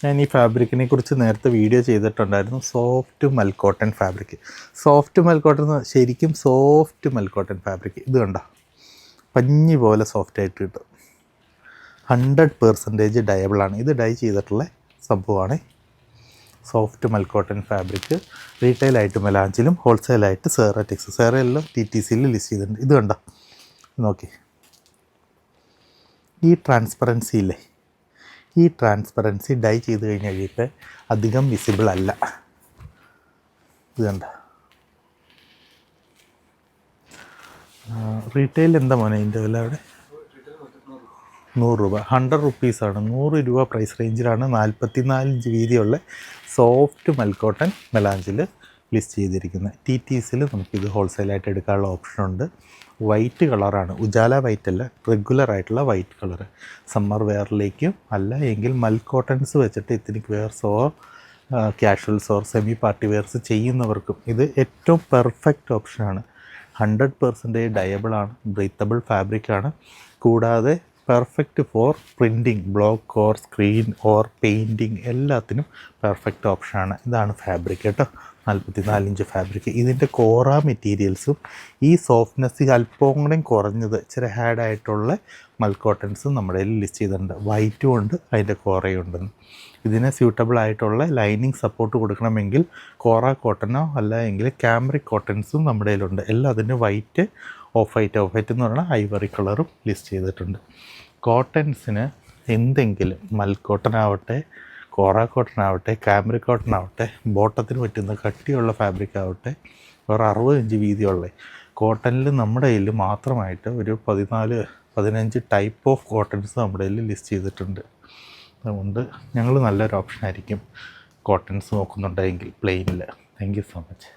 ഞാൻ ഈ ഫാബ്രിക്കിനെ കുറിച്ച് നേരത്തെ വീഡിയോ ചെയ്തിട്ടുണ്ടായിരുന്നു. Soft മൽക്കോട്ടൺ fabric. സോഫ്റ്റ് മൽക്കോട്ടൺ ശരിക്കും സോഫ്റ്റ് മൽക്കോട്ടൺ ഫാബ്രിക്. ഇത് കണ്ടോ, പഞ്ഞി പോലെ സോഫ്റ്റായിട്ട് കിട്ടും. 100% ഡയബിളാണ്. ഇത് ഡൈ ചെയ്തിട്ടുള്ള സംഭവമാണ്. സോഫ്റ്റ് മൽക്കോട്ടൺ ഫാബ്രിക് റീറ്റെയിലായിട്ട് മെലാഞ്ചിലും ഹോൾസെയിലായിട്ട് സേറയിലും TTCയിൽ ലിസ്റ്റ് ചെയ്തിട്ടുണ്ട്. ഇത് കണ്ടോ, നോക്കി, ഈ ട്രാൻസ്പെറൻസി ഇല്ലേ, ഈ ട്രാൻസ്പെറൻസി ഡൈ ചെയ്ത് കഴിഞ്ഞ് കഴിയുമ്പോൾ അധികം വിസിബിൾ അല്ല. ഇത് കണ്ട, റീറ്റെയിൽ എന്താ മോനെ ഇതിൻ്റെ വില? അവിടെ 100 രൂപ. 100 റുപ്പീസാണ്. 100 രൂപ പ്രൈസ് റേഞ്ചിലാണ് 44 ഇഞ്ച് വീതിയുള്ള സോഫ്റ്റ് മൽക്കോട്ടൺ മെലാഞ്ചിൽ ലിസ്റ്റ് ചെയ്തിരിക്കുന്നത്. TTCയിൽ നമുക്കിത് ഹോൾസെയിലായിട്ട് എടുക്കാനുള്ള ഓപ്ഷനുണ്ട്. വൈറ്റ് കളറാണ്, ഉജാല വൈറ്റ് അല്ല, റെഗുലറായിട്ടുള്ള വൈറ്റ് കളറ്. സമ്മർ വെയറിലേക്കും അല്ല എങ്കിൽ മൽക്കോട്ടൺസ് വെച്ചിട്ട് ethnic wears or casuals or semi party wears ചെയ്യുന്നവർക്കും ഇത് ഏറ്റവും പെർഫെക്റ്റ് ഓപ്ഷനാണ്. 100% ഡയബിളാണ്, ബ്രീത്തബിൾ ഫാബ്രിക്കാണ്. കൂടാതെ perfect for printing, block or screen or painting എല്ലാത്തിനും പെർഫെക്റ്റ് ഓപ്ഷനാണ്. ഇതാണ് ഫാബ്രിക് കേട്ടോ, 44 ഇഞ്ച് ഫാബ്രിക്. ഇതിൻ്റെ കോറ മെറ്റീരിയൽസും ഈ സോഫ്റ്റ്നെസ് അല്പവും കൂടെ കുറഞ്ഞത് ഇച്ചിരി ഹാഡായിട്ടുള്ള മൽക്കോട്ടൺസും നമ്മുടെ കയ്യിൽ ലിസ്റ്റ് ചെയ്തിട്ടുണ്ട്. വൈറ്റും ഉണ്ട്, അതിൻ്റെ കോറയും ഉണ്ടെന്ന്. ഇതിന് സ്യൂട്ടബിൾ ആയിട്ടുള്ള ലൈനിങ് സപ്പോർട്ട് കൊടുക്കണമെങ്കിൽ കോറ കോട്ടനോ അല്ല എങ്കിൽ ക്യാമ്രിക് കോട്ടൺസും നമ്മുടെ കയ്യിലുണ്ട്. എല്ലാം അതിൻ്റെ വൈറ്റ്, ഓഫ് വൈറ്റ് എന്ന് പറഞ്ഞാൽ ഐവറി കളറും ലിസ്റ്റ് ചെയ്തിട്ടുണ്ട്. കോട്ടൺസിന് എന്തെങ്കിലും മൽക്കോട്ടൺ ആവട്ടെ, കോറ കോട്ടൺ ആവട്ടെ, ക്യാമ്രിക് കോട്ടൺ ആവട്ടെ, ബോട്ടത്തിന് പറ്റുന്ന കട്ടിയുള്ള ഫാബ്രിക് ആവട്ടെ, ഒരു 60 ഇഞ്ച് വീതിയുള്ള കോട്ടണിൽ നമ്മുടെ കയ്യിൽ മാത്രമായിട്ട് ഒരു 14-15 ടൈപ്പ് ഓഫ് കോട്ടൺസ് നമ്മുടെ കയ്യിൽ ലിസ്റ്റ് ചെയ്തിട്ടുണ്ട്. അതുകൊണ്ട് ഞങ്ങൾ നല്ലൊരു ഓപ്ഷനായിരിക്കും കോട്ടൺസ് നോക്കുന്നുണ്ടെങ്കിൽ പ്ലെയിനിൽ. Thank you so much.